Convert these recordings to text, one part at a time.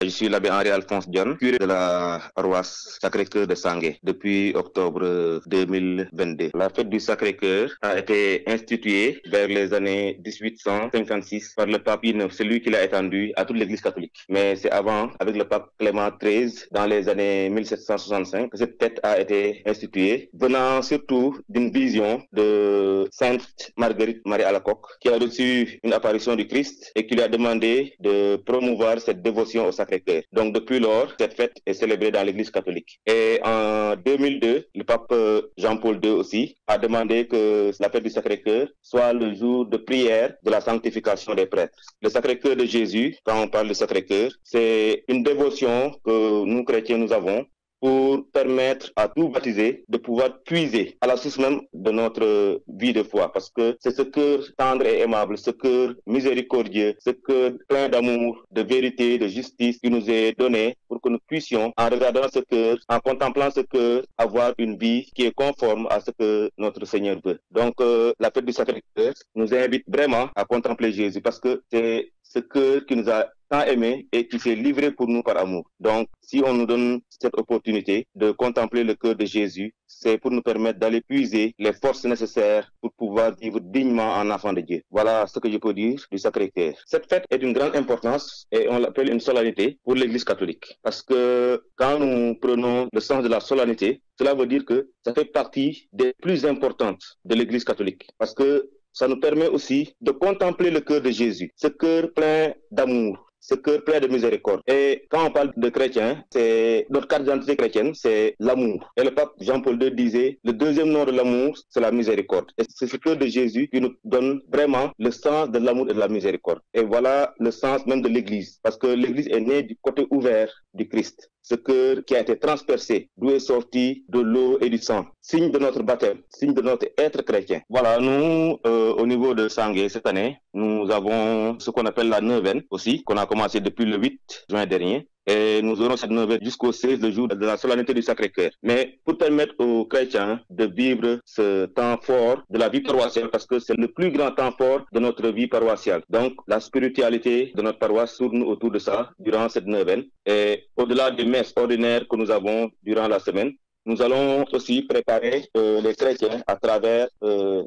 Je suis l'abbé Henri-Alphonse Dione, curé de la paroisse Sacré-Cœur de Sangué depuis octobre 2022. La fête du Sacré-Cœur a été instituée vers les années 1856 par le pape Pie IX. C'est lui qui l'a étendue à toute l'Église catholique. Mais c'est avant, avec le pape Clément XIII, dans les années 1765, que cette fête a été instituée, venant surtout d'une vision de Sainte Marguerite Marie Alacoque, qui a reçu une apparition du Christ et qui lui a demandé de promouvoir cette dévotion au Sacré-Cœur. Donc depuis lors, cette fête est célébrée dans l'Église catholique. Et en 2002, le pape Jean-Paul II aussi a demandé que la fête du Sacré-Cœur soit le jour de prière de la sanctification des prêtres. Le Sacré-Cœur de Jésus, quand on parle de Sacré-Cœur, c'est une dévotion que nous chrétiens nous avons pour permettre à tout baptisé de pouvoir puiser à la source même de notre vie de foi, parce que c'est ce cœur tendre et aimable, ce cœur miséricordieux, ce cœur plein d'amour, de vérité, de justice qui nous est donné pour que nous puissions, en regardant ce cœur, en contemplant ce cœur, avoir une vie qui est conforme à ce que notre Seigneur veut. Donc, la fête du Sacré-Cœur nous invite vraiment à contempler Jésus, parce que c'est ce cœur qui nous a tant aimé et qui s'est livré pour nous par amour. Donc, si on nous donne cette opportunité de contempler le cœur de Jésus, c'est pour nous permettre d'aller puiser les forces nécessaires pour pouvoir vivre dignement en enfant de Dieu. Voilà ce que je peux dire du Sacré-Cœur. Cette fête est d'une grande importance et on l'appelle une solennité pour l'Église catholique. Parce que quand nous prenons le sens de la solennité, cela veut dire que ça fait partie des plus importantes de l'Église catholique. Parce que ça nous permet aussi de contempler le cœur de Jésus, ce cœur plein d'amour, ce cœur plein de miséricorde. Et quand on parle de chrétien, c'est notre carte d'identité chrétienne, c'est l'amour. Et le pape Jean-Paul II disait, le deuxième nom de l'amour, c'est la miséricorde. Et c'est ce cœur de Jésus qui nous donne vraiment le sens de l'amour et de la miséricorde. Et voilà le sens même de l'Église, parce que l'Église est née du côté ouvert du Christ. Ce cœur qui a été transpercé, d'où est sorti de l'eau et du sang. Signe de notre baptême, signe de notre être chrétien. Voilà, nous, au niveau de Sangué, cette année, nous avons ce qu'on appelle la neuvaine aussi, qu'on a commencé depuis le 8 juin dernier. Et nous aurons cette neuvaine jusqu'au 16, le jour de la solennité du Sacré-Cœur. Mais pour permettre aux chrétiens de vivre ce temps fort de la vie paroissiale, parce que c'est le plus grand temps fort de notre vie paroissiale. Donc, la spiritualité de notre paroisse tourne autour de ça durant cette neuvaine. Et au-delà des messes ordinaires que nous avons durant la semaine, nous allons aussi préparer les chrétiens à travers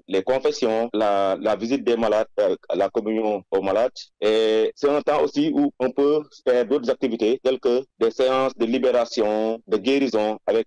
les confessions, la visite des malades, la communion aux malades. Et c'est un temps aussi où on peut faire d'autres activités telles que des séances de libération, de guérison avec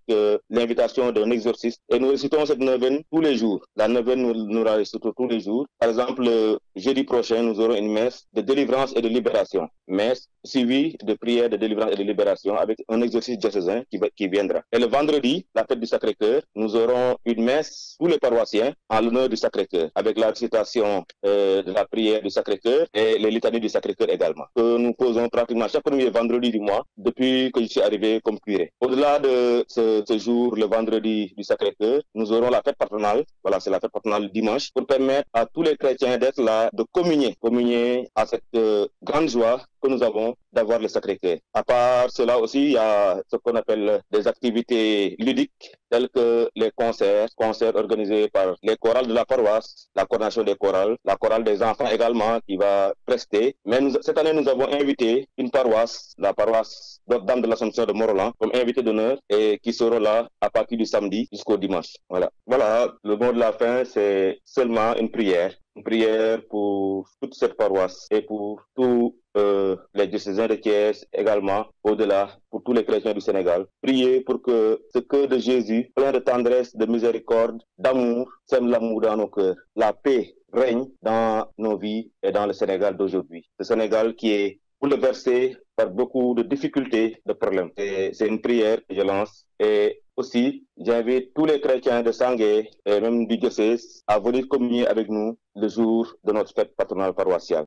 l'invitation d'un exorciste. Et nous récitons cette neuvaine tous les jours. La neuvaine nous la récitons tous les jours. Par exemple, jeudi prochain, nous aurons une messe de délivrance et de libération. Messe suivie de prières de délivrance et de libération avec un exorciste diocésain qui viendra. Et le vendredi, la fête du Sacré-Cœur, nous aurons une messe pour les paroissiens en l'honneur du Sacré-Cœur, avec la récitation de la prière du Sacré-Cœur et les litanies du Sacré-Cœur également, que nous posons pratiquement chaque premier vendredi du mois depuis que je suis arrivé comme curé. Au-delà de ce jour, le vendredi du Sacré-Cœur, nous aurons la fête patronale, voilà, c'est la fête patronale dimanche, pour permettre à tous les chrétiens d'être là, de communier à cette grande joie que nous avons d'avoir le Sacré-Cœur. À part cela aussi, il y a ce qu'on appelle des activités ludiques, telles que les concerts organisés par les chorales de la paroisse, la coordination des chorales, la chorale des enfants également qui va prester. Mais cette année, nous avons invité une paroisse, la paroisse Notre-Dame de l'Assomption de Morolan, comme invité d'honneur et qui sera là à partir du samedi jusqu'au dimanche. Voilà, le mot de la fin, c'est seulement une prière pour toute cette paroisse et pour tous les diocésains de Thiès également, au-delà, pour tous les chrétiens du Sénégal. Priez pour que ce cœur de Jésus, plein de tendresse, de miséricorde, d'amour, sème l'amour dans nos cœurs. La paix règne dans nos vies et dans le Sénégal d'aujourd'hui. Ce Sénégal qui est bouleversé par beaucoup de difficultés, de problèmes. C'est une prière que je lance. Et aussi, j'invite tous les chrétiens de Sangué et même du diocèse à venir communier avec nous le jour de notre fête patronale paroissiale.